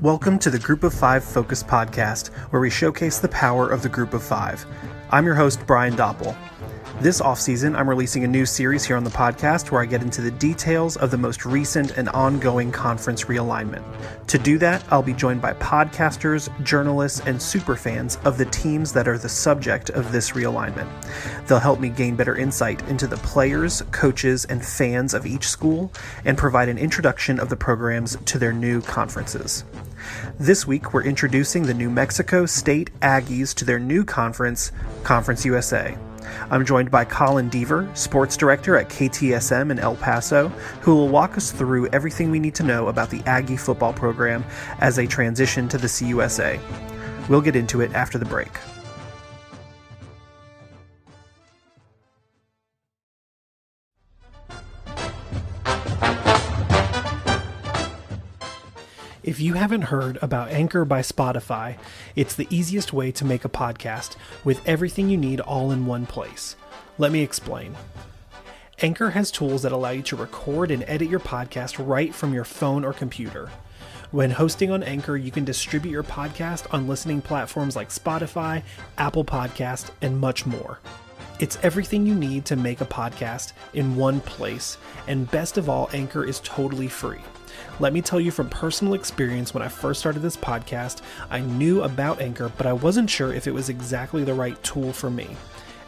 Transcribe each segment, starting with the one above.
Welcome to the Group of Five Focus podcast, where we showcase the power of the Group of Five. I'm your host, Brian Doppel. This offseason, I'm releasing a new series here on the podcast where I get into the details of the most recent and ongoing conference realignment. To do that, I'll be joined by podcasters, journalists, and superfans of the teams that are the subject of this realignment. They'll help me gain better insight into the players, coaches, and fans of each school and provide an introduction of the programs to their new conferences. This week, we're introducing the New Mexico State Aggies to their new conference, Conference USA. I'm joined by Colin Deaver, sports director at KTSM in El Paso, who will walk us through everything we need to know about the Aggie football program as they transition to the CUSA. We'll get into it after the break. If you haven't heard about Anchor by Spotify, it's the easiest way to make a podcast with everything you need all in one place. Let me explain. Anchor has tools that allow you to record and edit your podcast right from your phone or computer. When hosting on Anchor, you can distribute your podcast on listening platforms like Spotify, Apple Podcast, and much more. It's everything you need to make a podcast in one place, and best of all, Anchor is totally free. Let me tell you from personal experience, when I first started this podcast, I knew about Anchor, but I wasn't sure if it was exactly the right tool for me.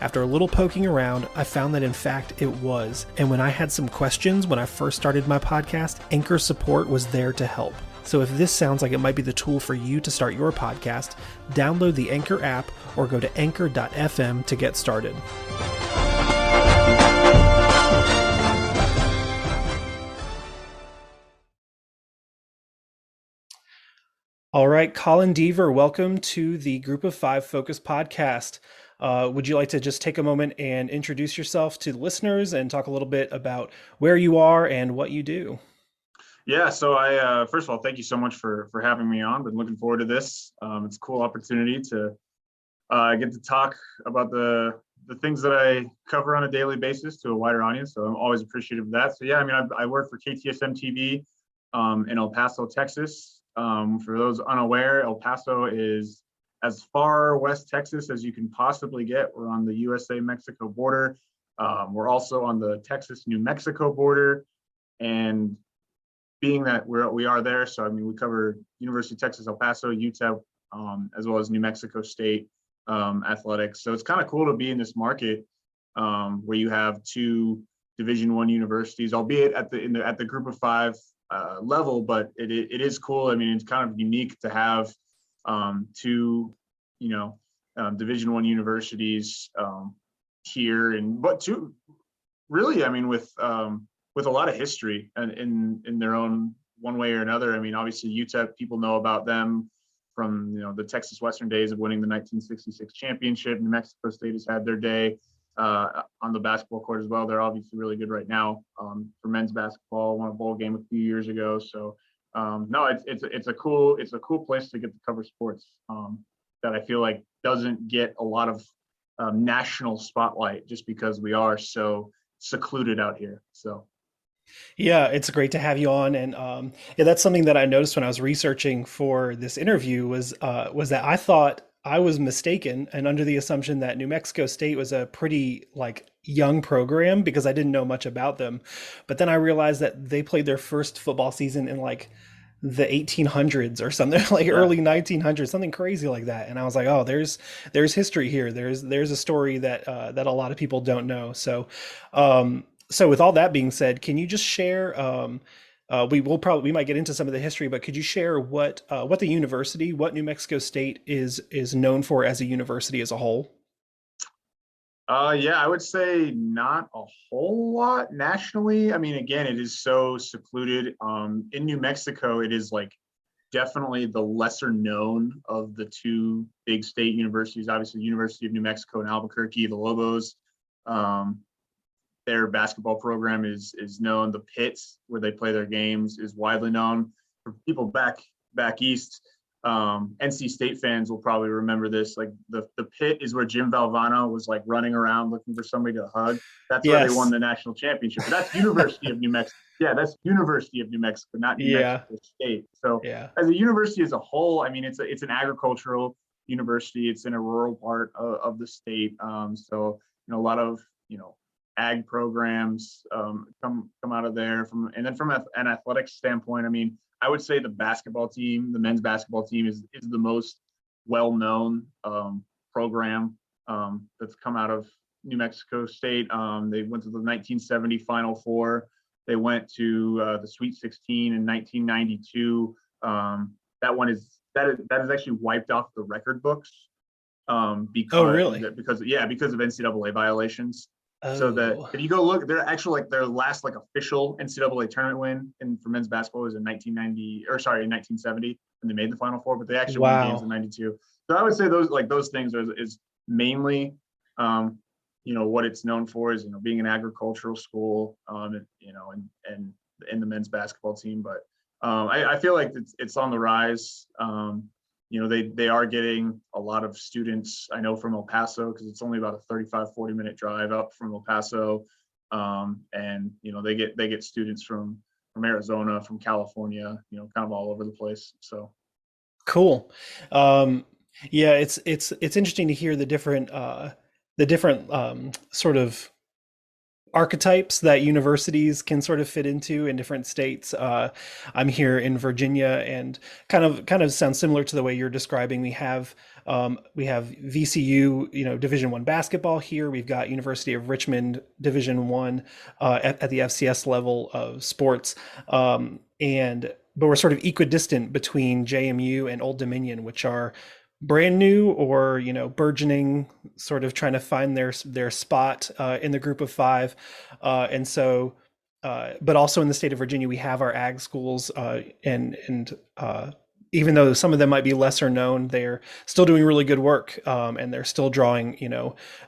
After a little poking around, I found that in fact it was, and when I had some questions when I first started my podcast, Anchor support was there to help. So if this sounds like it might be the tool for you to start your podcast, download the Anchor app or go to Anchor.fm to get started. All right, Colin Deaver, welcome to the Group of Five Focus podcast. Would you like to just take a moment and introduce yourself to the listeners and talk a little bit about where you are and what you do? Yeah, so I first of all, thank you so much for having me on. Been looking forward to this. It's a cool opportunity to get to talk about the things that I cover on a daily basis to a wider audience. So I'm always appreciative of that. So yeah, I mean, I work for KTSM TV in El Paso, Texas. For those unaware, El Paso is as far west Texas as you can possibly get. We're on the USA-Mexico border. We're also on the Texas-New Mexico border. And being that we are there, so I mean, we cover University of Texas, El Paso, UTEP, as well as New Mexico State athletics. So it's kind of cool to be in this market where you have two Division I universities, albeit at the Group of Five level, but it is cool. I mean, it's kind of unique to have two, Division I universities here, but two, really, I mean, with a lot of history and in their own one way or another. I mean, obviously UTEP, people know about them from the Texas Western days of winning the 1966 championship. New Mexico State has had their day on the basketball court as well. They're obviously really good right now for men's basketball. Won a bowl game a few years ago. So no, it's a cool place to get to cover sports that I feel like doesn't get a lot of national spotlight just because we are so secluded out here. So. Yeah, it's great to have you on, and that's something that I noticed when I was researching for this interview was that I thought I was mistaken and under the assumption that New Mexico State was a pretty young program because I didn't know much about them, but then I realized that they played their first football season in the 1800s or something, early 1900s, something crazy like that, and I was like, oh, there's history here. There's a story that that a lot of people don't know. So. So with all that being said, can you just share, we might get into some of the history, but could you share what New Mexico State is known for as a university as a whole? Yeah, I would say not a whole lot nationally. I mean, again, it is so secluded. In New Mexico, it is definitely the lesser known of the two big state universities. Obviously, University of New Mexico in Albuquerque, the Lobos. Their basketball program is known. The Pits, where they play their games, is widely known. For people back east, NC State fans will probably remember this. Like the pit is where Jim Valvano was like running around looking for somebody to hug. That's where they won Yes. the national championship. But that's University of New Mexico. Yeah, that's University of New Mexico, not New Yeah. Mexico State. So Yeah. as a university as a whole, I mean, it's an agricultural university. It's in a rural part of the state. So a lot of ag programs come out of there. And then from an athletics standpoint, I mean, I would say the basketball team, the men's basketball team, is the most well-known program that's come out of New Mexico State. They went to the 1970 Final Four. They went to the Sweet 16 in 1992. That is actually wiped off the record books Oh, really? because of NCAA violations. So that Oh, if you go look, they're actually like their last like official NCAA tournament win for men's basketball was in 1970 when they made the Final Four, but they actually won games in wow. '92. So I would say those things is mainly what it's known for is being an agricultural school, and in the men's basketball team. But I feel like it's on the rise. They are getting a lot of students, I know, from El Paso, because it's only about a 35-40 minute drive up from El Paso. And they get students from Arizona, from California, kind of all over the place. So Cool. Yeah, it's interesting to hear the different sort of archetypes that universities can sort of fit into in different states. I'm here in Virginia, and kind of sounds similar to the way you're describing. We have VCU, Division I basketball here. We've got University of Richmond Division I at the FCS level of sports, and but we're sort of equidistant between JMU and Old Dominion, which are brand new or burgeoning, sort of trying to find their spot in the group of five. And so but also in the state of Virginia we have our ag schools, and even though some of them might be lesser known, they're still doing really good work, and they're still drawing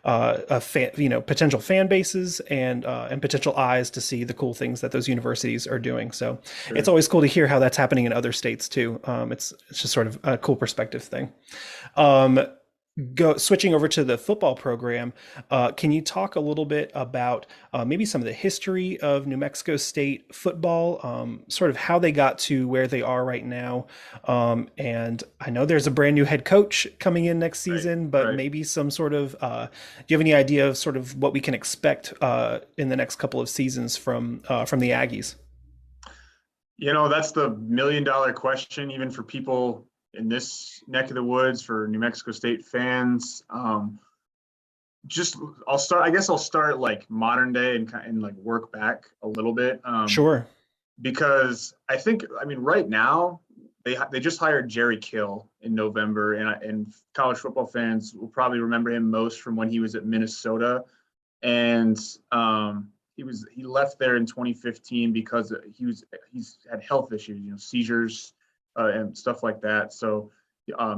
potential fan bases and potential eyes to see the cool things that those universities are doing. So it's sure. always cool to hear how that's happening in other states too. It's just sort of a cool perspective thing. Um, Switching over to the football program, can you talk a little bit about maybe some of the history of New Mexico State football, sort of how they got to where they are right now? And I know there's a brand new head coach coming in next Right, season, but right. maybe some sort of do you have any idea of sort of what we can expect in the next couple of seasons from the Aggies? That's the $1 million question, even for people in this neck of the woods, for New Mexico State fans. I guess I'll start like modern day and like work back a little bit, Sure. because I mean, right now they just hired Jerry Kill in November, and college football fans will probably remember him most from when he was at Minnesota, and he left there in 2015 because he's had health issues, seizures, and stuff like that. So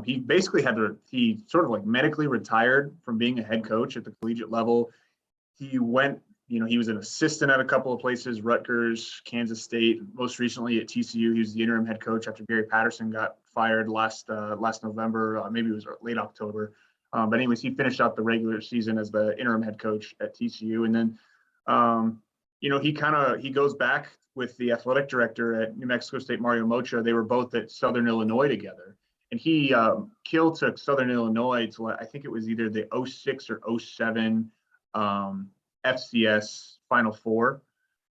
he basically he sort of like medically retired from being a head coach at the collegiate level. He went, he was an assistant at a couple of places: Rutgers, Kansas State, most recently at TCU. He was the interim head coach after Gary Patterson got fired last November, maybe it was late October. But anyways, he finished out the regular season as the interim head coach at TCU, and then he goes back with the athletic director at New Mexico State, Mario Mocha. They were both at Southern Illinois together, and Kill took Southern Illinois to, I think it was either the '06 or '07 FCS Final Four.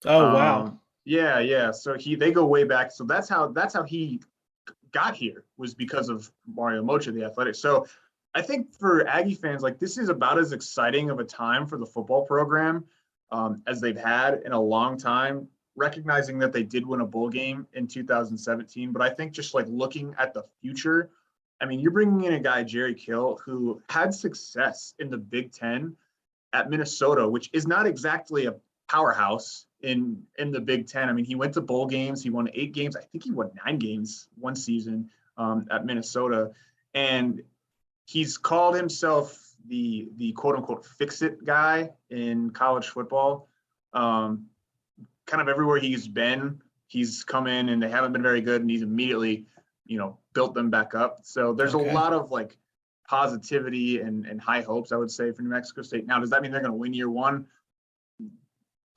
Oh, wow. Yeah, yeah. So they go way back. So that's how he got here, was because of Mario Mocha, the athletic. So I think for Aggie fans, like, this is about as exciting of a time for the football program as they've had in a long time, recognizing that they did win a bowl game in 2017. But I think just like looking at the future, I mean, you're bringing in a guy, Jerry Kill, who had success in the Big Ten at Minnesota, which is not exactly a powerhouse in the Big Ten. I mean, he went to bowl games. He won 8 games. I think he won 9 games one season at Minnesota. And he's called himself the quote unquote fix it guy in college football. Kind of everywhere he's been, he's come in and they haven't been very good, and he's immediately built them back up. So there's a lot of like positivity and high hopes, I would say, for New Mexico State. Now, does that mean they're going to win year one?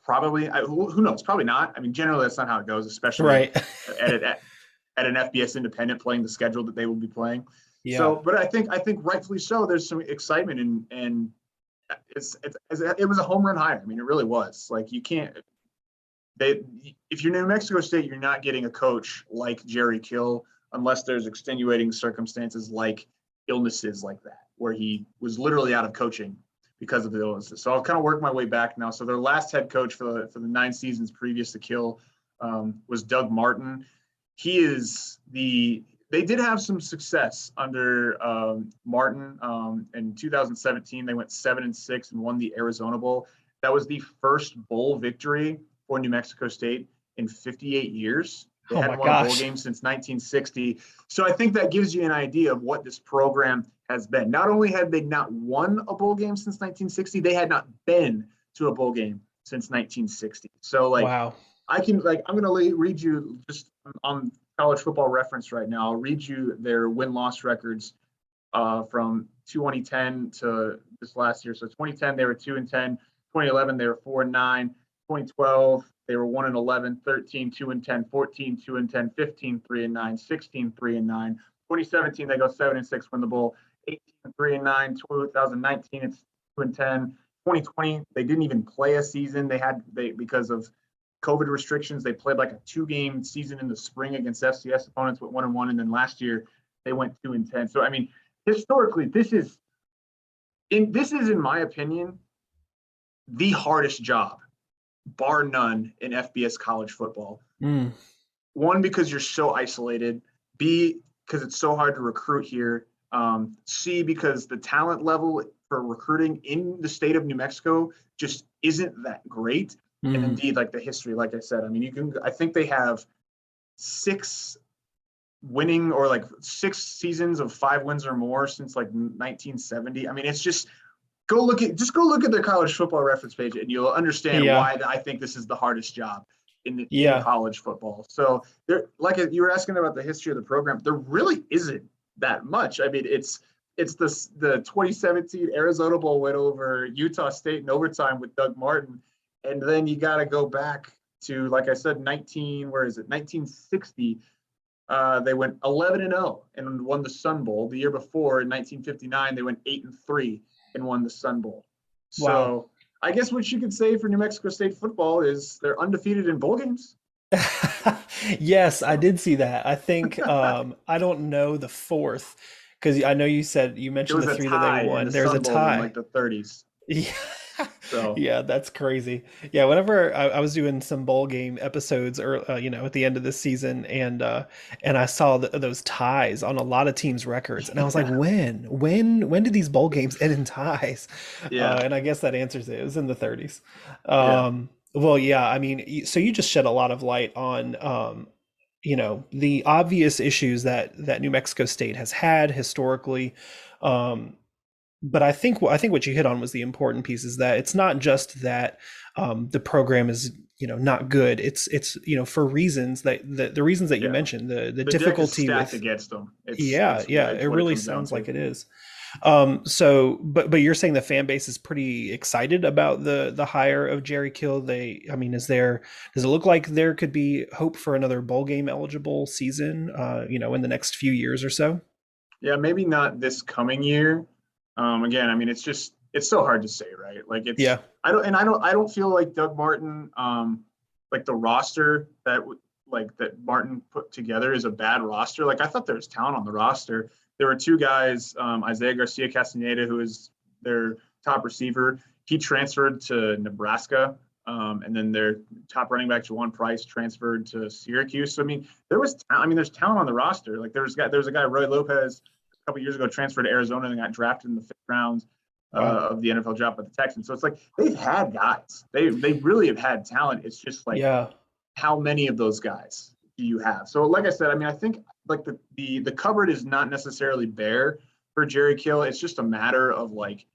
Probably. Who knows? Probably not. I mean, generally that's not how it goes, especially at an FBS independent playing the schedule that they will be playing. Yeah. So, but I think rightfully so. There's some excitement and it was a home run hire. I mean, it really was. Like you can't. If you're New Mexico State, you're not getting a coach like Jerry Kill unless there's extenuating circumstances like illnesses like that, where he was literally out of coaching because of the illnesses. So I'll kind of work my way back now. So their last head coach for the 9 seasons previous to Kill was Doug Martin. They did have some success under Martin. In 2017, they went 7-6 and won the Arizona Bowl. That was the first bowl victory for New Mexico State in 58 years. They hadn't won a bowl game since 1960. So I think that gives you an idea of what this program has been. Not only had they not won a bowl game since 1960, they had not been to a bowl game since 1960. So I'm going to read you just on College Football Reference right now. I'll read you their win-loss records from 2010 to this last year. So 2010, they were 2-10. 2011, they were 4-9. 2012, they were 1-11, 13, 2-10, 14, 2-10, 15, 3-9, 16, 3-9. 2017, they go 7-6, win the bowl. 18, 3-9. 2019, it's 2-10. 2020, they didn't even play a season. Because of COVID restrictions, they played like a 2-game season in the spring against FCS opponents with 1-1, and then last year they went 2-10. So I mean, historically, this is in my opinion the hardest job, bar none, in FBS college football. One, because you're so isolated. B, because it's so hard to recruit here. C, because the talent level for recruiting in the state of New Mexico just isn't that great. And indeed, like the history, like I said, I mean, I think they have 6 seasons of 5 wins or more since like 1970. I mean, it's just, go look at their College Football Reference page and you'll understand why I think this is the hardest job in college football. So there, like you were asking about the history of the program, there really isn't that much. I mean, it's the 2017 Arizona Bowl went over Utah State in overtime with Doug Martin. And then you got to go back to, like I said, 1960. They went 11-0 and won the Sun Bowl. The year before, in 1959, they went 8-3 and won the Sun Bowl. So I guess what you could say for New Mexico State football is they're undefeated in bowl games. Yes, I did see that. I think I don't know the fourth, because I know you mentioned the 3 that they won. There's a tie in like the 30s. Yeah. So yeah, that's crazy. Yeah, whenever I was doing some bowl game episodes, or at the end of this season, and I saw those ties on a lot of teams' records, and I was like, when did these bowl games end in ties? Yeah, and I guess that answers it. It was in the 30s. Well, yeah, I mean, so you just shed a lot of light on the obvious issues that New Mexico State has had historically. But I think what you hit on was the important piece, is that it's not just that the program is not good. It's for reasons that the reasons that you mentioned, the difficulty with against them. It really sounds like it is. So but you're saying the fan base is pretty excited about the hire of Jerry Kill. Does it look like there could be hope for another bowl game eligible season in the next few years or so? Yeah, maybe not this coming year. Again, I mean, it's so hard to say, right? Like I don't feel like Doug Martin, like the roster that Martin put together is a bad roster. Like I thought there was talent on the roster. There were 2 guys, Isaiah Garcia Castaneda, who is their top receiver. He transferred to Nebraska. And then their top running back, Jawan Price, transferred to Syracuse. So, I mean, there's talent on the roster. Like there's a guy, Roy Lopez, a couple years ago, transferred to Arizona and got drafted in the 5th round of the NFL draft by the Texans. So it's like they've had guys. They really have had talent. It's just like how many of those guys do you have? So like I said, I mean, I think like the cupboard is not necessarily bare for Jerry Kill. It's just a matter of like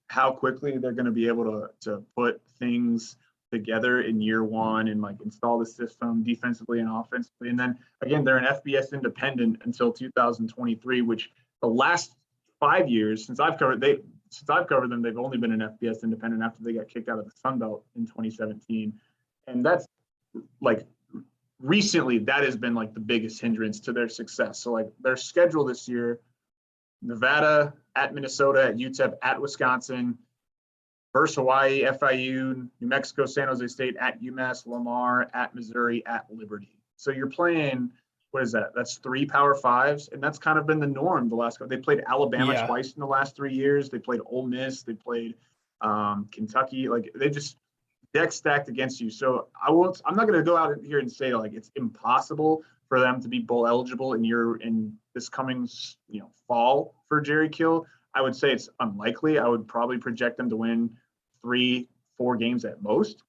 how quickly they're going to be able to put things together in year one and like install the system defensively and offensively. And then again, they're an FBS independent until 2023, which the last 5 years since I've covered them, they've only been an FBS independent after they got kicked out of the Sun Belt in 2017. And that's like recently that has been like the biggest hindrance to their success. So like their schedule this year, Nevada, at Minnesota, at UTEP, at Wisconsin, versus Hawaii, FIU, New Mexico, San Jose State, at UMass, Lamar, at Missouri, at Liberty. So you're playing, what is that? That's 3 Power Fives, and that's kind of been the norm the last couple. They played Alabama twice in the last 3 years. They played Ole Miss. They played Kentucky. Like they just deck stacked against you. So I'm not going to go out here and say like it's impossible for them to be bowl eligible in this coming fall for Jerry Kill. I would say it's unlikely. I would probably project them to win 3-4 games at most.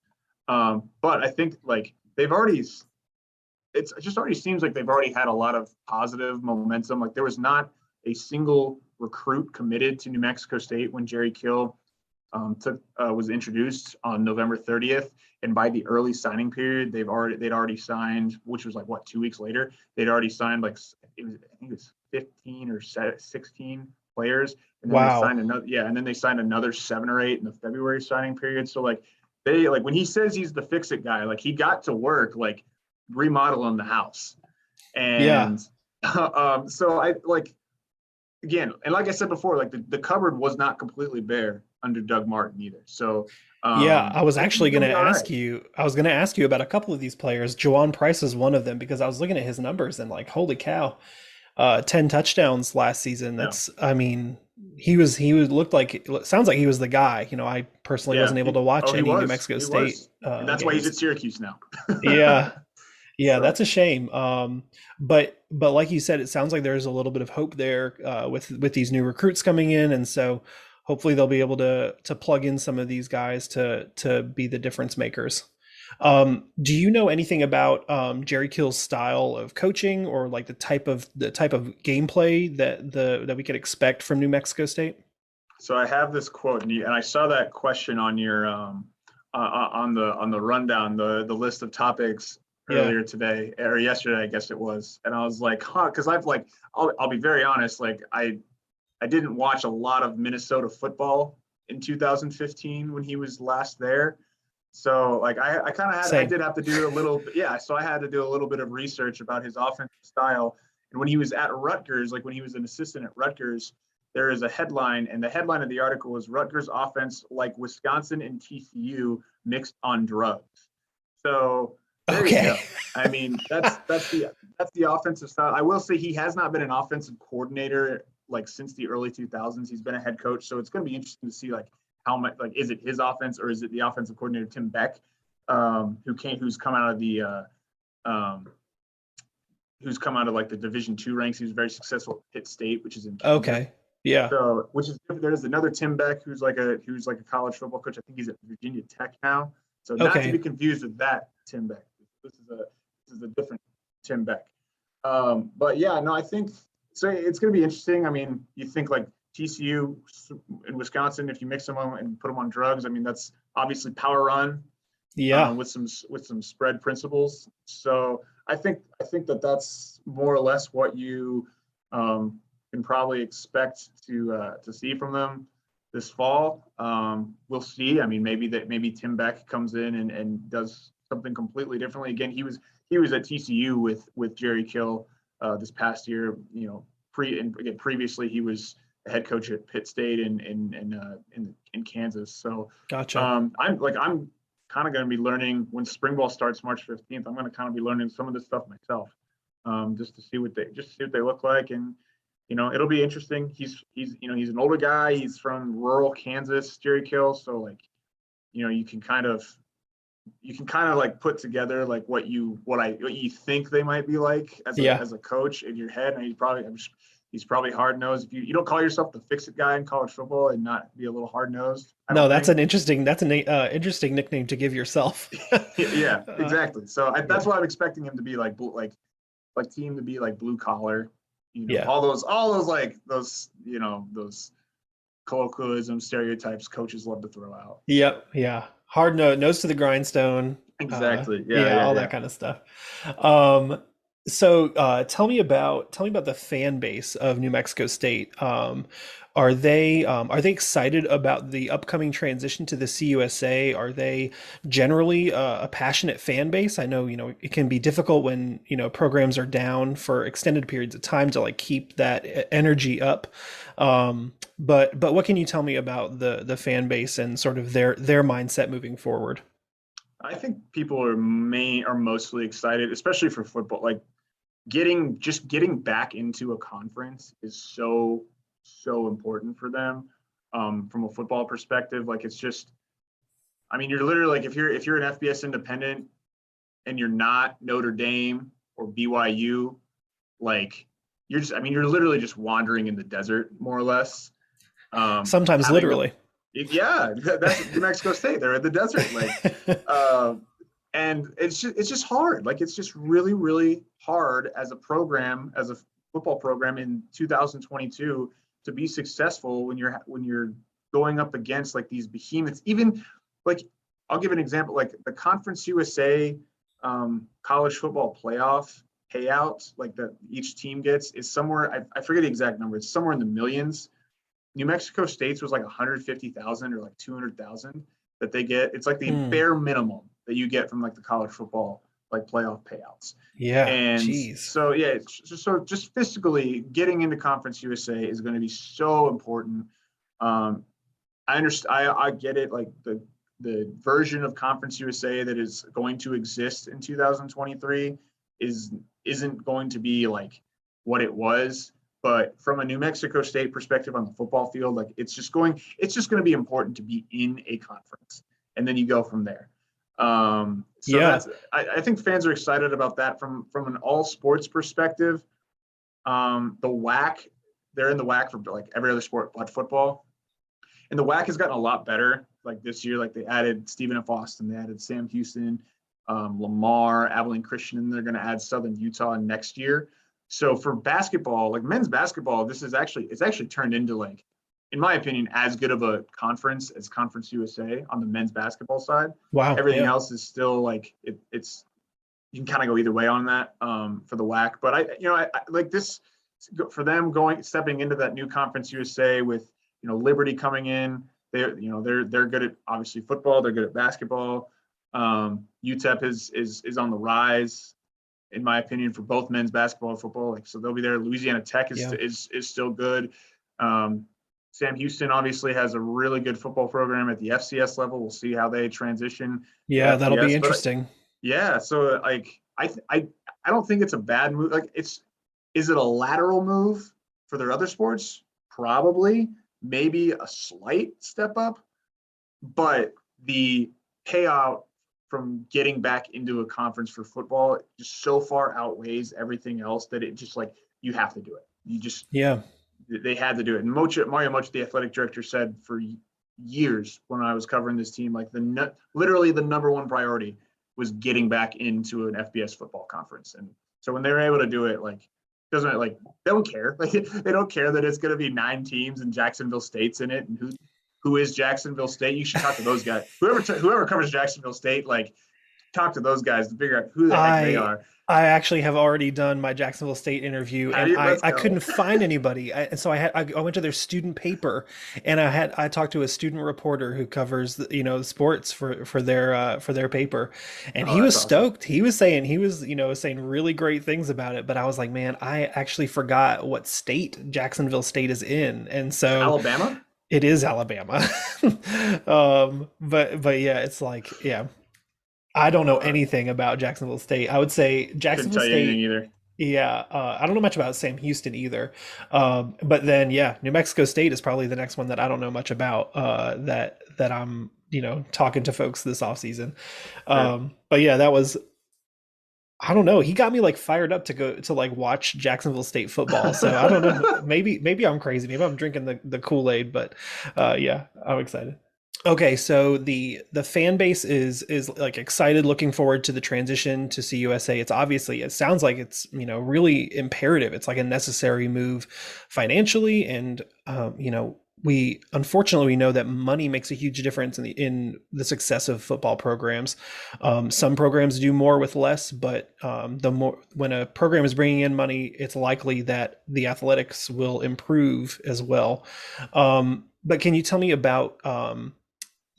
But I think like it just already seems like they've already had a lot of positive momentum. Like there was not a single recruit committed to New Mexico State when Jerry Kill was introduced on November 30th. And by the early signing period, they'd already signed, which was like 2 weeks later, they'd already signed I think it was 15 or 16 players. And then they signed and then they signed another 7 or 8 in the February signing period. So like when he says he's the fix-it guy, like he got to work like remodeling the house. And so I like, again, and like I said before, like the cupboard was not completely bare under Doug Martin either. So I was actually going to ask you. I was going to ask you about a couple of these players. Jawan Price is one of them because I was looking at his numbers and like, holy cow, 10 touchdowns last season. That's, I mean, sounds like he was the guy. I personally wasn't able to watch any New Mexico State. And that's why he's at Syracuse now. Yeah, that's a shame. But like you said, it sounds like there's a little bit of hope there with these new recruits coming in, and so hopefully they'll be able to plug in some of these guys to be the difference makers. Do you know anything about Jerry Kill's style of coaching or like the type of gameplay that we could expect from New Mexico State? So I have this quote, and I saw that question on your on the rundown, the list of topics earlier today or yesterday, I guess it was. And I was like, because I'll be very honest, like I didn't watch a lot of Minnesota football in 2015 when he was last there. So like I kind of I did have to do a little, so I had to do a little bit of research about his offensive style. And when he was at Rutgers, like when he was an assistant at Rutgers, there is a headline, and the headline of the article was Rutgers offense like Wisconsin and TCU mixed on drugs. So there you go. I mean, that's the offensive style. I will say he has not been an offensive coordinator like since the early 2000s. He's been a head coach, so it's going to be interesting to see like how much, like, is it his offense or is it the offensive coordinator Tim Beck, who's come out of like the Division II ranks. He was very successful at Pitt State, which is in Kansas. Okay. Yeah. So, which is different. There's another Tim Beck who's like a college football coach. I think he's at Virginia Tech now. So not to be confused with that Tim Beck. This is a different Tim Beck. But yeah, no, I think so. It's going to be interesting. I mean, you think like TCU in Wisconsin, if you mix them on and put them on drugs, I mean, that's obviously power run. Yeah. With some spread principles. So I think that's more or less what you can probably expect to see from them this fall. We'll see. I mean, maybe Tim Beck comes in and does something completely differently. Again, he was at TCU with Jerry Kill this past year. Previously he was the head coach at Pitt State in Kansas. So gotcha. I'm kind of going to be learning when spring ball starts March 15th. I'm going to kind of be learning some of this stuff myself, just to see what they look like. And it'll be interesting. He's an older guy. He's from rural Kansas, Jerry Kill. So like, you can kind of like put together like what you think they might be like as a coach in your head. And he's probably hard nosed. If you don't call yourself the fix it guy in college football and not be a little hard nosed. No, that's an interesting nickname to give yourself. Yeah, exactly. So that's why I'm expecting him to be like team to be like blue collar. All those colloquialisms, stereotypes coaches love to throw out. Yep. Yeah. Hard nose to the grindstone. Exactly. Yeah, Yeah, yeah, all yeah. that kind of stuff. Um, so tell me about the fan base of New Mexico State. Are they excited about the upcoming transition to the CUSA? Are they generally a passionate fan base? I know, it can be difficult when, programs are down for extended periods of time to like keep that energy up. But what can you tell me about the fan base and sort of their mindset moving forward? I think people are mostly excited, especially for football. Like getting back into a conference is so important for them, from a football perspective. Like it's just, I mean, you're literally like if you're an FBS independent and you're not Notre Dame or BYU, like you're literally just wandering in the desert more or less. Sometimes Having the literally. Yeah, that's New Mexico State. They're in the desert, like, and it's just hard. Like it's just really hard as a program, as a football program in 2022 to be successful when you're going up against like these behemoths. Even like I'll give an example, like the Conference USA college football playoff payout, like that each team gets is somewhere. I forget the exact number. It's somewhere in the millions. New Mexico State's was like 150,000 or like 200,000 that they get. It's like the Hmm. bare minimum that you get from like the college football like playoff payouts. Yeah, And geez. so yeah, just fiscally getting into Conference USA is going to be so important. Um, I understand. I get it. Like the version of Conference USA that is going to exist in 2023 isn't going to be like what it was. But from a New Mexico State perspective on the football field, like it's just going to be important to be in a conference, and then you go from there. So Yeah. I think fans are excited about that from an all sports perspective. The WAC, they're in the WAC for like every other sport but football. And the WAC has gotten a lot better. Like this year, like they added Stephen F. Austin, they added Sam Houston, Lamar, Abilene Christian, and they're going to add Southern Utah next year. So for basketball, like men's basketball, it's actually turned into like, in my opinion, as good of a conference as Conference USA on the men's basketball side. Wow. Everything Yeah. else is still like it's you can kind of go either way on that, for the WAC. But I like this for them stepping into that new Conference USA with Liberty coming in. They're good at obviously football. They're good at basketball. UTEP is on the rise, in my opinion, for both men's basketball and football. Like so, they'll be there. Louisiana Tech is Yeah. is still good. Sam Houston obviously has a really good football program at the FCS level. We'll see how they transition to Yeah, that'll be FBS. But interesting. yeah, so like I don't think it's a bad move. Like is it a lateral move for their other sports? Probably, maybe a slight step up, but the payout from getting back into a conference for football just so far outweighs everything else that it just like you have to do it. Yeah. They had to do it. And Mario Mocha, the athletic director, said for years when I was covering this team, like literally the number one priority was getting back into an FBS football conference. And so when they were able to do it, like doesn't like they don't care. Like they don't care that it's going to be 9 teams and Jacksonville State's in it, and who is Jacksonville State. You should talk to those guys. Whoever covers Jacksonville State, like talk to those guys to figure out who the heck they I are. I actually have already done my Jacksonville State interview, Have and you? I, Let's I go. couldn't find anybody. And so I went to their student paper, and I talked to a student reporter who covers sports for their paper, and Oh, he that's was awesome. stoked. He was saying really great things about it. But I was like, man, I actually forgot what state Jacksonville State is in, and so Alabama? it is Alabama. But yeah, it's like yeah. I don't know Uh, anything about Jacksonville State. I would say couldn't Jacksonville tell you anything State, either. yeah. I don't know much about Sam Houston either. But then, yeah, New Mexico State is probably the next one that I don't know much about. That I'm talking to folks this off season. Sure. But yeah, that was I don't know. He got me like fired up to go to like watch Jacksonville State football. So I don't know. Maybe I'm crazy. Maybe I'm drinking the Kool-Aid. But yeah, I'm excited. Okay, so the fan base is like excited, looking forward to the transition to CUSA. It sounds like it's really imperative. It's like a necessary move financially, and we unfortunately we know that money makes a huge difference in the success of football programs. Some programs do more with less, but the more when a program is bringing in money, it's likely that the athletics will improve as well. But can you tell me about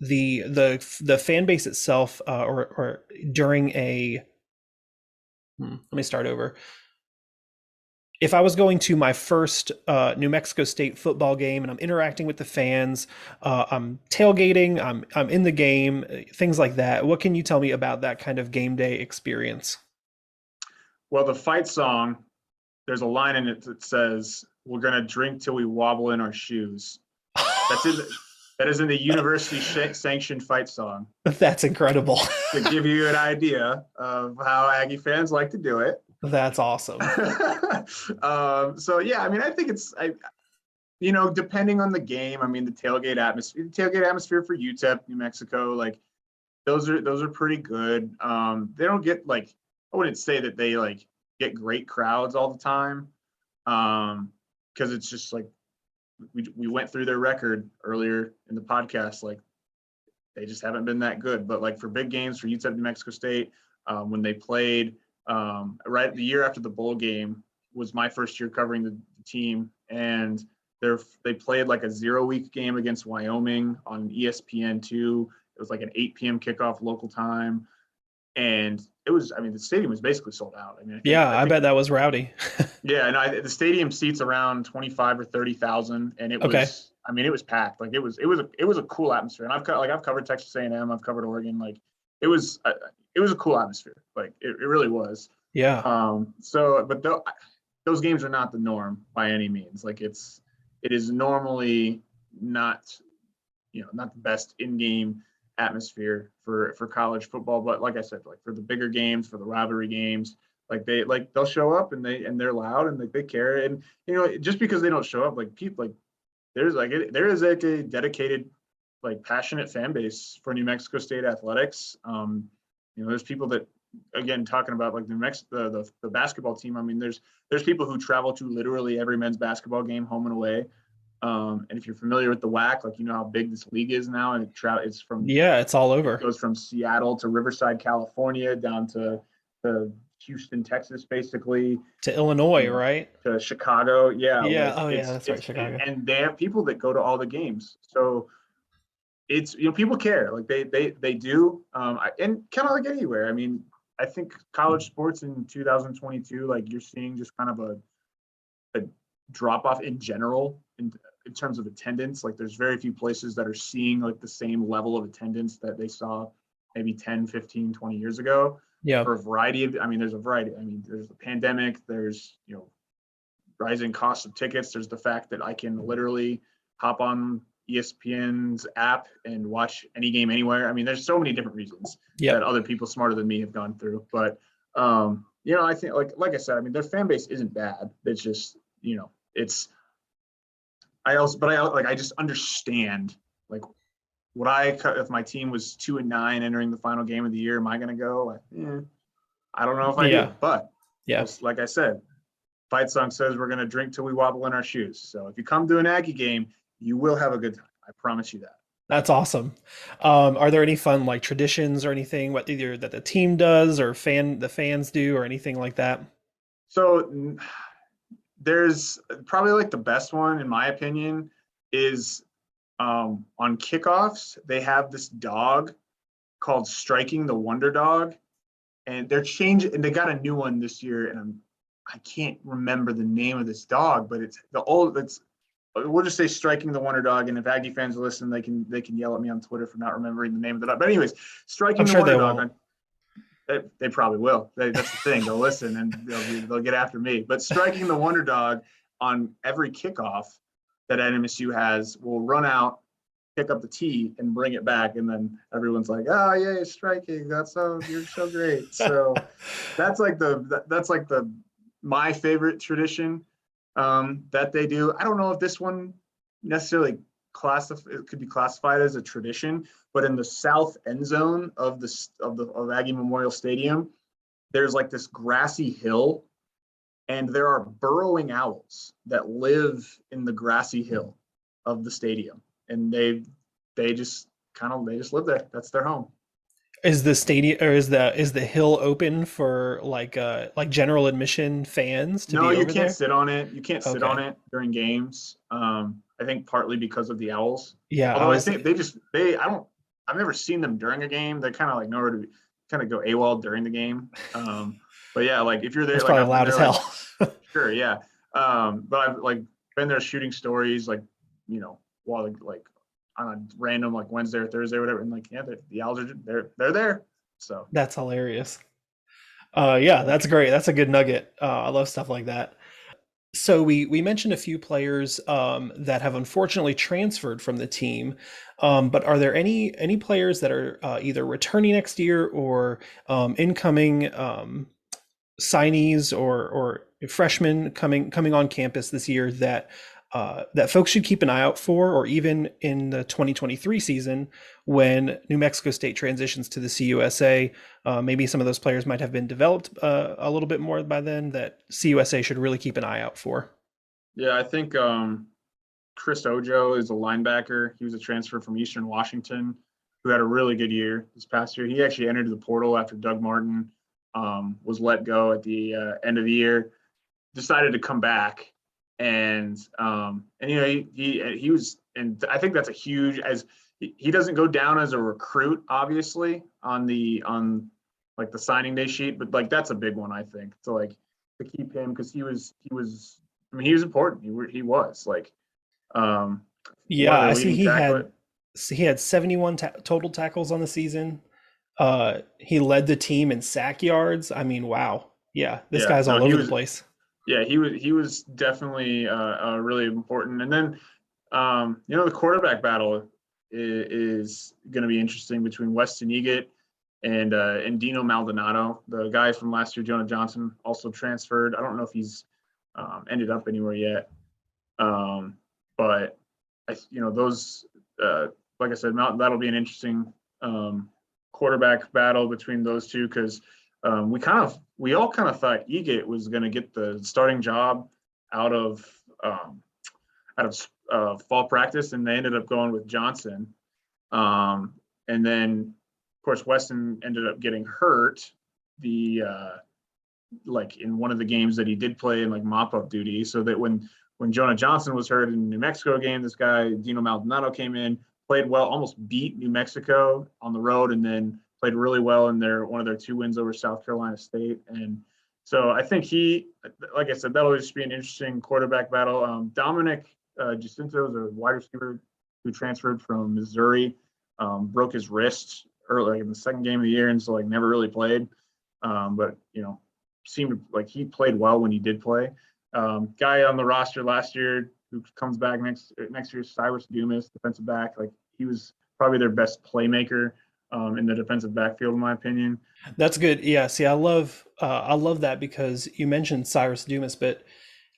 the fan base itself, or during a let me start over. If I was going to my first New Mexico State football game and I'm interacting with the fans, I'm tailgating, I'm in the game, things like that. What can you tell me about that kind of game day experience? Well, the fight song, there's a line in it that says, "We're gonna drink till we wobble in our shoes." That's in that is in the university sanctioned fight song That's incredible. to give you an idea of how Aggie fans like to do it. That's awesome. So yeah, I mean, I think depending on the game, I mean, the tailgate atmosphere for UTEP, New Mexico, like those are pretty good. They don't get like, I wouldn't say that they like get great crowds all the time, because it's just like we went through their record earlier in the podcast. Like they just haven't been that good. But like for big games for UTEP New Mexico State, when they played right the year after the bowl game was my first year covering the team, and they played like a 0-week game against Wyoming on ESPN2. It was like an 8 p.m. kickoff local time. And it was, I mean, the stadium was basically sold out. I mean, Yeah, I I think, bet that was rowdy. yeah, and the stadium seats around 25 or 30,000, and it Okay. was, I mean, it was packed. Like it was a cool atmosphere. And I've covered Texas A&M, I've covered Oregon. Like it was, it was a cool atmosphere. Like it really was. Yeah. But those games are not the norm by any means. Like it is normally not, not the best in-game atmosphere for college football. But like I said, like for the bigger games, for the rivalry games, they'll show up and they're loud and they care. And just because they don't show up, like people like there is like a dedicated, like passionate fan base for New Mexico State athletics. There's people that, again, talking about like the basketball team. I mean, there's people who travel to literally every men's basketball game home and away. And if you're familiar with the WAC, like how big this league is now, and it's from Yeah, it's all it over. goes from Seattle to Riverside, California, down to Houston, Texas, basically, To Illinois, right? to Chicago. Yeah, Yeah. like Oh, yeah, that's right, Chicago. and they have people that go to all the games. So it's people care, like they do, and kind of like anywhere. I mean, I think college sports in 2022, like you're seeing just kind of a drop off in general in terms of attendance. Like there's very few places that are seeing like the same level of attendance that they saw maybe 10, 15, 20 years ago, Yeah. for a variety of, I mean, there's a variety. I mean, there's the pandemic, there's, rising costs of tickets. There's the fact that I can literally hop on ESPN's app and watch any game anywhere. I mean, there's so many different reasons that Yep. other people smarter than me have gone through. But I think like I said, I mean, their fan base isn't bad. It's just, it's I just understand, like, if my team was 2-9 entering the final game of the year, am I going to go? I don't know if I Yeah. do, but Yeah. like I said, fight song says we're going to drink till we wobble in our shoes. So if you come to an Aggie game, you will have a good time. I promise you that. That's awesome. Are there any fun like traditions or anything, what either that the team does or the fans do or anything like that? So there's probably like the best one, in my opinion, is on kickoffs. They have this dog called Striking the Wonder Dog, and they got a new one this year, and I can't remember the name of this dog, but we'll just say Striking the Wonder Dog. And if Aggie fans listen, they can yell at me on Twitter for not remembering the name of the dog. But anyways, I'm Striking the sure they Wonder Dog. won't. They probably will. That's the thing. They'll listen and they'll get after me. But Striking the Wonder Dog on every kickoff that NMSU has will run out, pick up the tee, and bring it back, and then everyone's like, "Oh yeah, striking! You're so great." So that's like the my favorite tradition that they do. I don't know if this one necessarily it could be classified as a tradition, but in the south end zone of Aggie Memorial Stadium, there's like this grassy hill, and there are burrowing owls that live in the grassy hill. of the stadium, and they just live there. That's their home. Is the stadium or is the hill open for like general admission fans to No, be you over can't there? sit on it. You can't sit on Okay. it during games. I think partly because of the Owls. Yeah, I Although I was think I've never seen them during a game. They kind of like know where to kind of go AWOL during the game. But yeah, like if you're there, that's like probably I've been loud as there, like hell. sure, yeah. But I've like been there shooting stories, like while like on a random like Wednesday or Thursday or whatever, and like yeah, the Owls are they're there. So That's hilarious. Yeah, that's great. That's a good nugget. I love stuff like that. So we mentioned a few players that have unfortunately transferred from the team, but are there any players that are either returning next year or incoming signees or freshmen coming on campus this year that folks should keep an eye out for, or even in the 2023 season when New Mexico State transitions to the CUSA, maybe some of those players might have been developed a little bit more by then that CUSA should really keep an eye out for. yeah, I think Chris Ojo is a linebacker. He was a transfer from Eastern Washington who had a really good year this past year. He actually entered the portal after Doug Martin was let go at the end of the year. Decided to come back, and he was, and I think that's a huge as he doesn't go down as a recruit obviously on like the signing day sheet, but like that's a big one I think to keep him because he was I mean he was important. He was like um, one Yeah, of I their see leading tackle. he had 71 total tackles on the season. He led the team in sack yards. I mean, wow. Yeah, this Yeah, guy's no, all over the place. he was definitely really important. And then the quarterback battle is going to be interesting between Weston Eget and Dino Maldonado, the guy from last year. Jonah Johnson also transferred. I don't know if he's ended up anywhere yet, but those like I said, that'll be an interesting quarterback battle between those two because we all kind of thought Eget was going to get the starting job out of um, fall practice, and they ended up going with Johnson. And then, of course, Weston ended up getting hurt like in one of the games that he did play in like mop-up duty. So that when Jonah Johnson was hurt in the New Mexico game, this guy Dino Maldonado came in, played well, almost beat New Mexico on the road, and then played really well in one of their 2 wins over South Carolina State. And so I think like I said, that'll just be an interesting quarterback battle. Dominic Jacinto is a wide receiver who transferred from Missouri, broke his wrist early in the second game of the year, and so like never really played. But seemed like he played well when he did play. Guy on the roster last year who comes back next year, Cyrus Dumas, defensive back. Like he was probably their best playmaker in the defensive backfield, in my opinion. That's good. Yeah, see, I love that because you mentioned Cyrus Dumas, but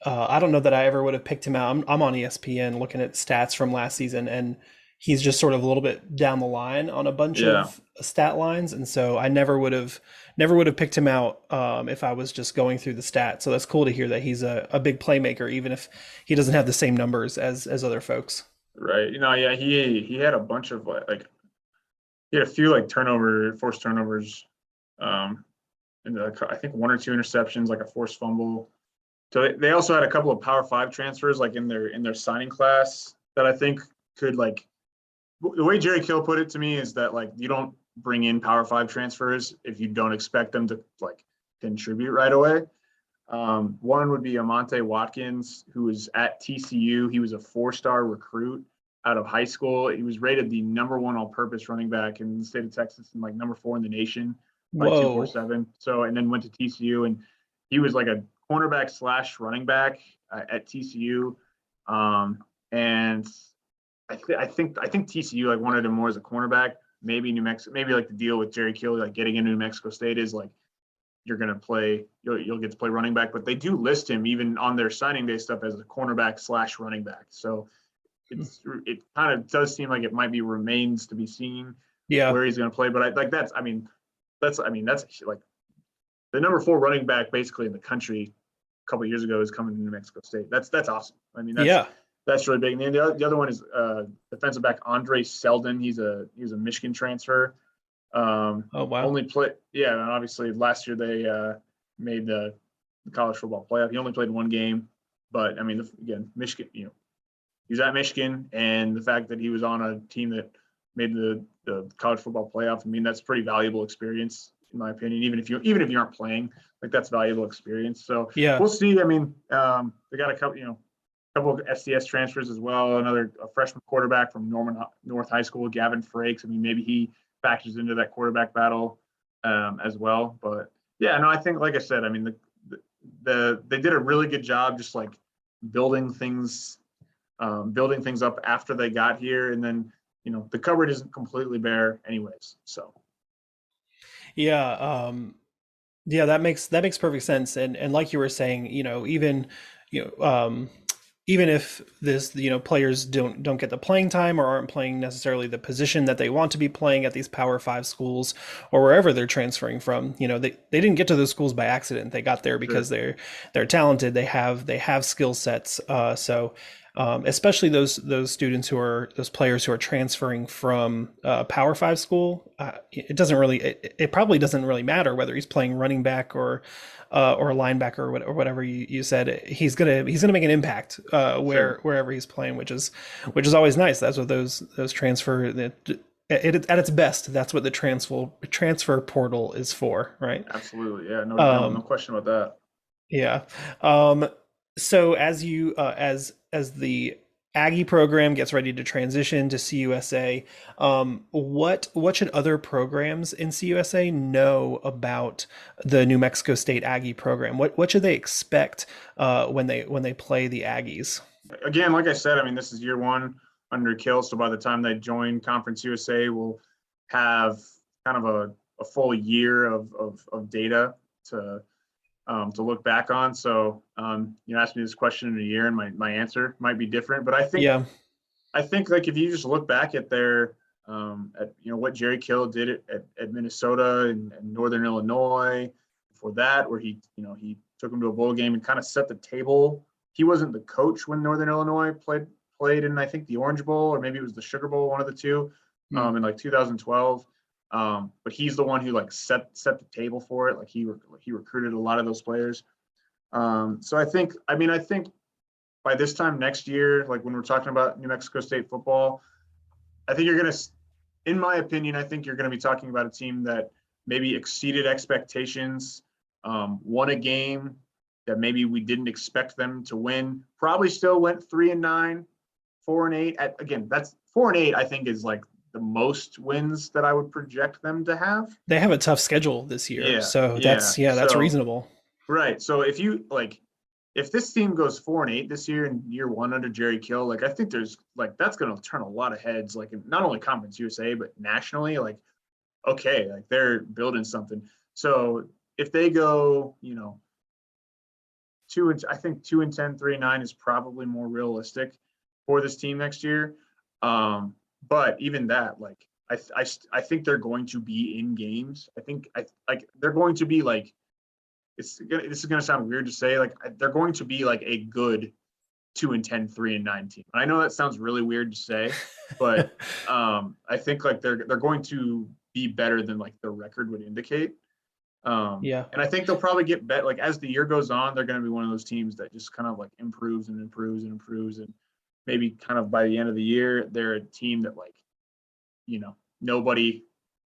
I don't know that I ever would have picked him out. I'm on ESPN looking at stats from last season, and he's just sort of a little bit down the line on a bunch Yeah, of stat lines, and so I never would have picked him out if I was just going through the stats. So that's cool to hear that he's a big playmaker, even if he doesn't have the same numbers as other folks. right. Yeah, he had a bunch of like he had a few like forced turnovers, um, and I think 1 or 2 interceptions, like a forced fumble. So they also had a couple of Power Five transfers, like in their signing class, that I think could like the way Jerry Kill put it to me is that like you don't bring in Power Five transfers if you don't expect them to like contribute right away. One would be Amonte Watkins, who was at TCU. He was a 4-star recruit out of high school. He was rated the #1 all-purpose running back in the state of Texas and like #4 in the nation by Whoa. 247. So, and then went to TCU, and he was like a cornerback / running back at TCU. And I think TCU like wanted him more as a cornerback. Maybe New Mexico, maybe like the deal with Jerry Kill, like getting into New Mexico State is like you're going to play, you'll get to play running back, but they do list him even on their signing day stuff as a cornerback / running back. So it kind of does seem like it might be remains to be seen Yeah. where he's going to play. But that's that's like the #4 running back basically in the country a couple of years ago is coming to New Mexico State. That's awesome. I mean, Yeah. That's really big. And then the other one is defensive back Andre Seldon. He's a Michigan transfer. Oh, wow. Only play, yeah, and obviously last year they made the college football playoff. He only played one game, but I mean, again, Michigan, he was at Michigan, and the fact that he was on a team that made the college football playoff, I mean, that's pretty valuable experience in my opinion. Even if you aren't playing, like that's valuable experience. So Yeah. we'll see. I mean, they got a couple of FCS transfers as well. A freshman quarterback from North High School, Gavin Frakes. I mean, maybe he factors into that quarterback battle as well. But yeah, no, I think, like I said, I mean, they did a really good job just like building things up after they got here, and then the cupboard isn't completely bare anyways. So Yeah. Yeah, that makes perfect sense. And like you were saying, you know, um, even if this, players don't get the playing time or aren't playing necessarily the position that they want to be playing at these Power Five schools or wherever they're transferring from, they didn't get to those schools by accident. They got there because sure. they're talented. They have skill sets. So especially those students those players who are transferring from Power Five school, it probably doesn't really matter whether he's playing running back or a linebacker or whatever you said. He's gonna make an impact Sure. wherever he's playing, which is always nice. That's what those transfer at its best. That's what the transfer portal is for, right? Absolutely. Yeah. No Um, question about that. yeah. Um, so as the Aggie program gets ready to transition to CUSA, what should other programs in CUSA know about the New Mexico State Aggie program? What should they expect when they play the Aggies? Again, like I said, I mean, this is year one under Kill. So by the time they join Conference USA, we'll have kind of a full year of data to look back on. So you asked me this question in a year, and my answer might be different. But Yeah, I think like if you just look back at their at what Jerry Kill did at Minnesota and Northern Illinois before that, where he took them to a bowl game and kind of set the table. He wasn't the coach when Northern Illinois played in, I think, the Orange Bowl, or maybe it was the Sugar Bowl, one of the two, hmm. in like 2012. But he's the one who like set the table for it. Like he recruited a lot of those players. So I think by this time next year, like when we're talking about New Mexico State football, I think in my opinion, I think you're gonna be talking about a team that maybe exceeded expectations, won a game that maybe we didn't expect them to win. Probably still went 3-9, 4-8. Again, that's 4-8. I think is like the most wins that I would project them to have. They have a tough schedule this year, Yeah, so yeah. that's So reasonable. right. So if this team goes 4-8 this year in year one under Jerry Kill, like I think there's like that's going to turn a lot of heads, like not only Conference USA but nationally. Like okay, like they're building something. So if they go, I think 2-10, 3-9 is probably more realistic for this team next year. But even that, like I think they're going to be in games. I think like they're going to be like this is gonna sound weird to say, like they're going to be like a good 2-10, 3-9 team. And I know that sounds really weird to say, but I think like they're going to be better than like the record would indicate. Yeah. And I think they'll probably get better. Like as the year goes on, they're going to be one of those teams that just kind of like improves and improves and improves. And maybe kind of by the end of the year, they're a team that like, you know, nobody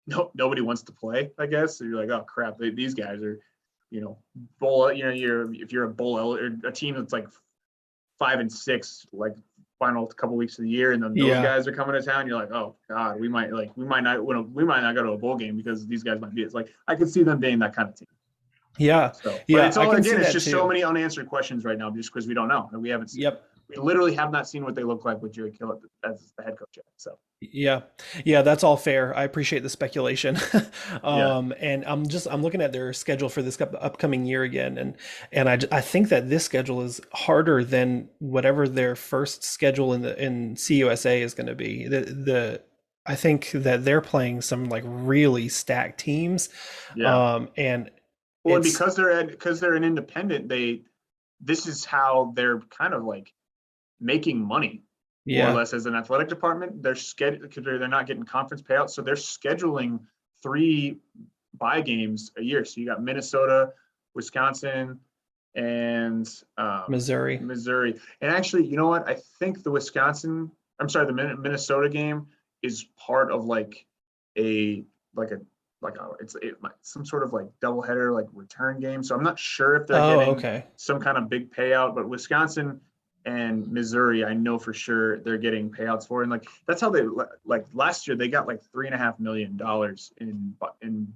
wants to play, I guess. So you're like, oh crap, these guys are, if you're a bowl or a team that's like 5-6, like final couple weeks of the year, and then those Yeah. guys are coming to town. You're like, oh god, we might not go to a bowl game because these guys might be. It's like I could see them being that kind of team. Yeah. So, but Yeah, it's I all can see again, it's that just so too. many unanswered questions right now, just because we don't know and we haven't seen. Yep. We literally have not seen what they look like with Jerry Kill as the head coach yet. So Yeah. Yeah, that's all fair. I appreciate the speculation. yeah, And I'm looking at their schedule for this upcoming year again, and I think that this schedule is harder than whatever their first schedule in CUSA is going to be. I think that they're playing some like really stacked teams. yeah. And Well, and it's because they're an independent, this is how they're kind of like making money more or Yeah. less as an athletic department. They're scheduled because they're not getting conference payouts, so they're scheduling 3 bye games a year. So you got Minnesota, Wisconsin, and Missouri. Missouri. And actually, you know what? I think the Minnesota game is part of a like a some sort of like doubleheader like return game. So I'm not sure if they're Oh, getting okay. some kind of big payout, but Wisconsin and Missouri, I know for sure they're getting payouts for. And like that's how they like last year they got like $3.5 million in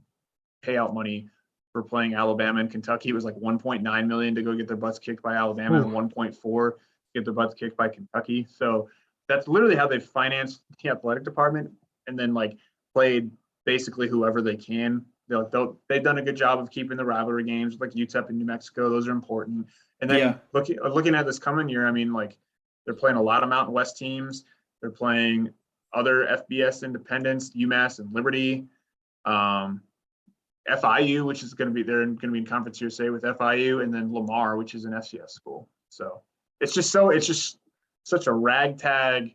payout money for playing Alabama and Kentucky. It was like 1.9 million to go get their butts kicked by Alabama Ooh. and 1.4 to get their butts kicked by Kentucky. So that's literally how they financed the athletic department, and then like played basically whoever they can. They've done a good job of keeping the rivalry games like UTEP and New Mexico. Those are important. And Yeah. then looking at this coming year, I mean, like they're playing a lot of Mountain West teams. They're playing other FBS independents, UMass and Liberty. FIU, which is going to be in Conference USA with FIU, and then Lamar, which is an FCS school. So it's just such a ragtag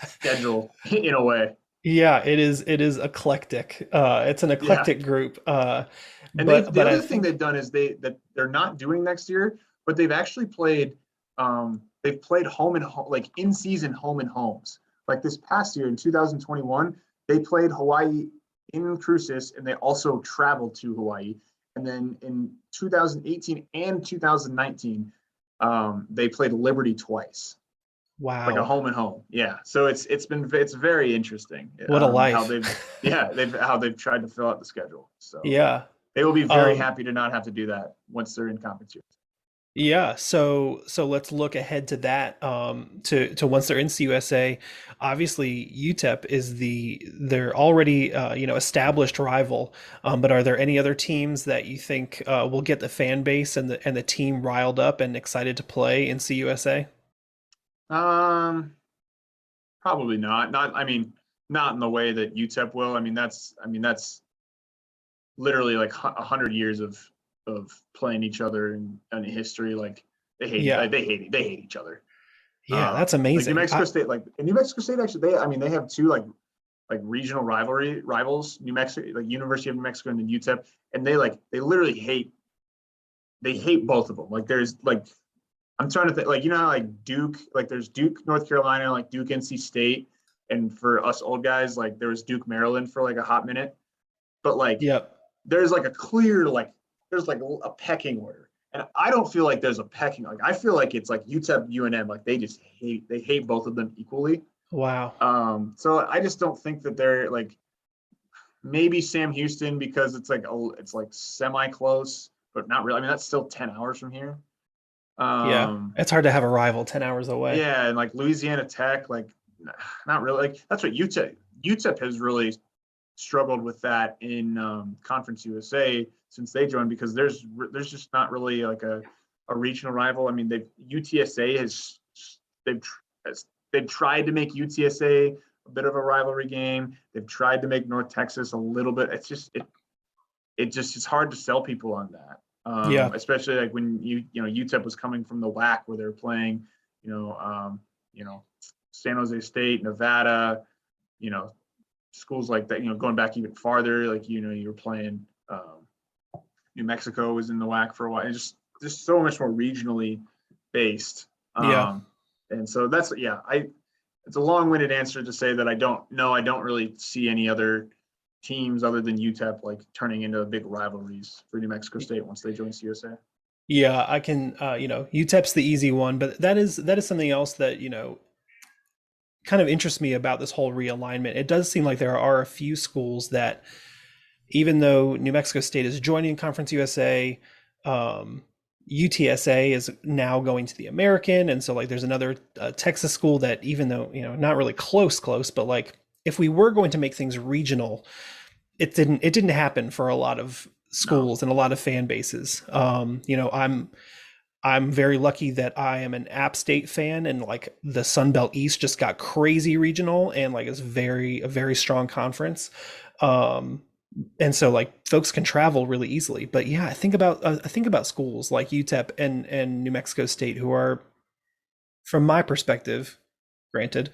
schedule in a way. Yeah, it is eclectic. It's an Yeah, eclectic group. and the But I other thing think they've done is they're not doing next year, but they've actually played home and home, like in season home and homes. Like this past year in 2021, they played Hawaii in Cruces, and they also traveled to Hawaii. And then in 2018 and 2019, they played Liberty twice, like a wow, home and home. Yeah, so it's very interesting what a how life. they've tried to fill out the schedule. So Yeah. they will be very Um, happy to not have to do that once they're in conference year. yeah, so let's look ahead to that. To once they're in CUSA, obviously UTEP is they're already established rival. But are there any other teams that you think will get the fan base and the team riled up and excited to play in CUSA? Um, Probably not. I mean, not in the way that UTEP will. I mean that's literally like 100 years of playing each other and history. Like Yeah, they hate each other. yeah, that's Like New amazing. Mexico State, like and New Mexico State actually they have two like regional rivals, New Mexico, like University of New Mexico and then UTEP, and they literally hate both of them. Like there's like I'm trying to think, like, how like Duke, like there's Duke, North Carolina, like Duke, NC State. And for us old guys, like there was Duke, Maryland for like a hot minute. But like Yep. there's like a clear, like, there's like a pecking order. And I don't feel like there's a pecking. Like I feel like it's like UTEP, UNM, like they hate both of them equally. Wow. So I just don't think that they're like maybe Sam Houston because it's like semi close, but not really. I mean, that's still 10 hours from here. Yeah, Um, it's hard to have a rival 10 hours away. Yeah, and like Louisiana Tech, like not really. Like that's what UTEP has really struggled with that in Conference USA since they joined because there's just not really like a regional rival. I mean, UTSA has they've they've tried to make UTSA a bit of a rivalry game. They've tried to make North Texas a little bit. It's hard to sell people on that. Yeah. Especially like when UTEP was coming from the WAC where they were playing, you know, um, you know, San Jose State, Nevada, you know, schools like that. Going back even farther, like you were playing New Mexico was in the WAC for a while. It's just so much more regionally based. Yeah. And so it's a long-winded answer to say that I don't know. I don't really see any other teams other than UTEP like turning into big rivalries for New Mexico State once they join CUSA. Yeah, I can UTEP's the easy one, but that is something else that, kind of interests me about this whole realignment. It does seem like there are a few schools that, even though New Mexico State is joining Conference USA, UTSA is now going to the American, and so like there's another Texas school that, even though not really close, but like if we were going to make things regional, it didn't happen for a lot of No. schools and a lot of fan bases. I'm very lucky that I am an App State fan, and like the Sun Belt East just got crazy regional and like it's a very strong conference. Um, and so like folks can travel really easily. But yeah, I think about schools like UTEP and New Mexico State who are from my perspective, granted,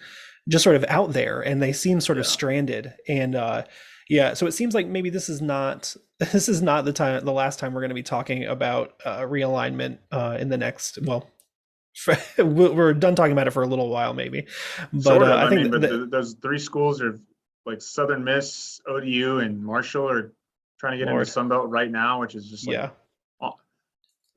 just sort of out there, and they seem sort of stranded. And so it seems like maybe this is not the last time we're going to be talking about realignment in the next, well, we're done talking about it for a little while maybe, but sort of. I think those three schools are like Southern Miss, ODU, and Marshall are trying to get into Sunbelt right now, which is just like,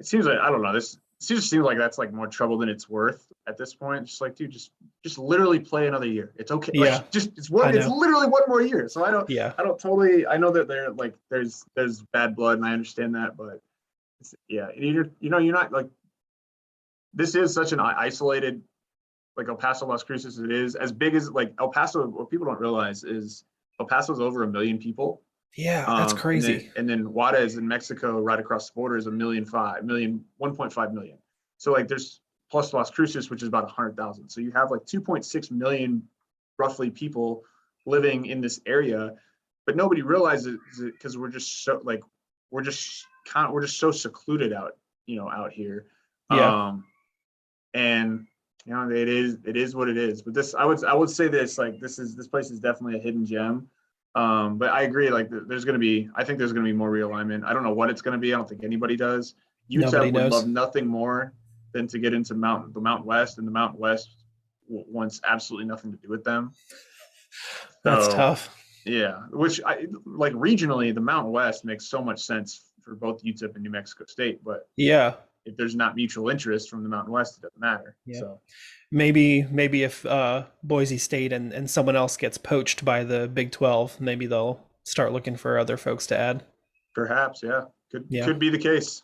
it seems like, I don't know, this just seems like that's like more trouble than it's worth at this point. Just like, dude, just literally play another year. It's okay. Like, it's literally one more year. So I know that they're like, there's bad blood, and I understand that, but you're not like, this is such an isolated, like El Paso, Las Cruces, it is as big as like El Paso. What people don't realize is El Paso is over 1 million people. Yeah, that's crazy. And then Juarez in Mexico, right across the border, is 1.5 million. So like there's plus Las Cruces, which is about 100,000. So you have like 2.6 million roughly people living in this area, but nobody realizes it because we're just so secluded out here. Yeah. And it is what it is. But this, I would say this, like this place is definitely a hidden gem. But I agree, like I think there's going to be more realignment. I don't know what it's going to be. I don't think anybody does. UTEP would love nothing more than to get into the Mountain West, and the Mountain West wants absolutely nothing to do with them. That's tough. Yeah, which like regionally, the Mountain West makes so much sense for both UTEP and New Mexico State, but if there's not mutual interest from the Mountain West, it doesn't matter. Yeah. So maybe if Boise State and someone else gets poached by the Big 12, maybe they'll start looking for other folks to add. Perhaps, could be the case.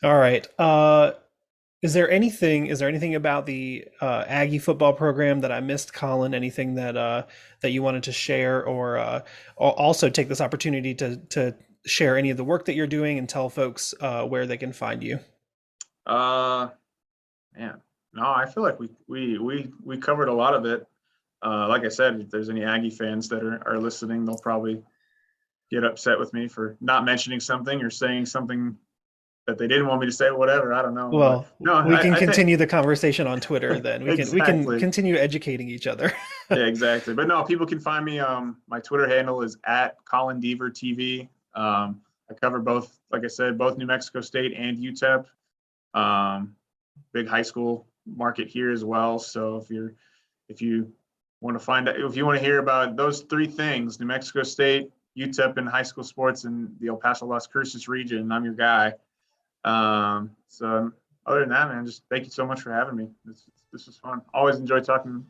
All right. Is there anything about the Aggie football program that I missed, Colin? Anything that you wanted to share, or also take this opportunity to share any of the work that you're doing and tell folks where they can find you? No, I feel like we covered a lot of it. Like I said, if there's any Aggie fans that are listening, they'll probably get upset with me for not mentioning something or saying something that they didn't want me to say, whatever. I don't know. Well, we can continue the conversation on Twitter then. We can continue educating each other. Yeah, exactly. But no, people can find me. My Twitter handle is @Colin Deaver TV. I cover both, like I said, both New Mexico State and UTEP. Big high school market here as well. So if you want to hear about those three things, New Mexico State, UTEP, and high school sports in the El Paso Las Cruces region, I'm your guy. So other than that, man, just thank you so much for having me. This was fun. Always enjoy talking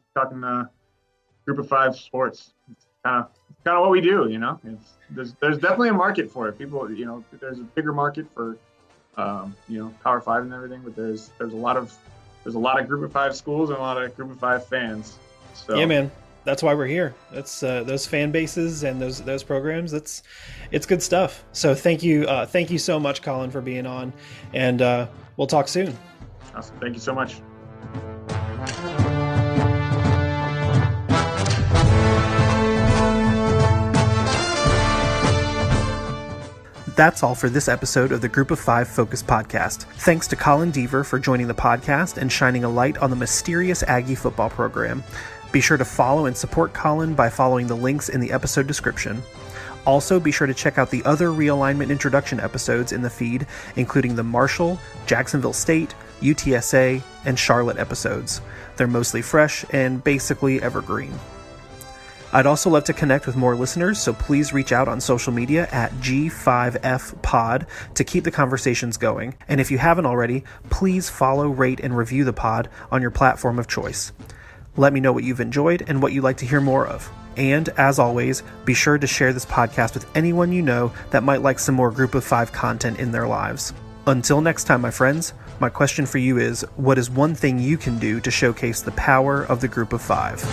group of five sports. It's kind of what we do, there's definitely a market for it. People, there's a bigger market for Power Five and everything, but there's a lot of group of five schools and a lot of group of five fans. So yeah, man, that's why we're here. That's those fan bases and those programs. It's good stuff. So thank you so much, Colin, for being on, and we'll talk soon. Awesome. Thank you so much. That's all for this episode of the Group of Five Focus Podcast. Thanks to Colin Deaver for joining the podcast and shining a light on the mysterious Aggie football program. Be sure to follow and support Colin by following the links in the episode description. Also, be sure to check out the other realignment introduction episodes in the feed, including the Marshall, Jacksonville State, UTSA, and Charlotte episodes. They're mostly fresh and basically evergreen. I'd also love to connect with more listeners, so please reach out on social media @G5FPod to keep the conversations going. And if you haven't already, please follow, rate, and review the pod on your platform of choice. Let me know what you've enjoyed and what you'd like to hear more of. And as always, be sure to share this podcast with anyone you know that might like some more Group of Five content in their lives. Until next time, my friends, my question for you is, what is one thing you can do to showcase the power of the Group of Five?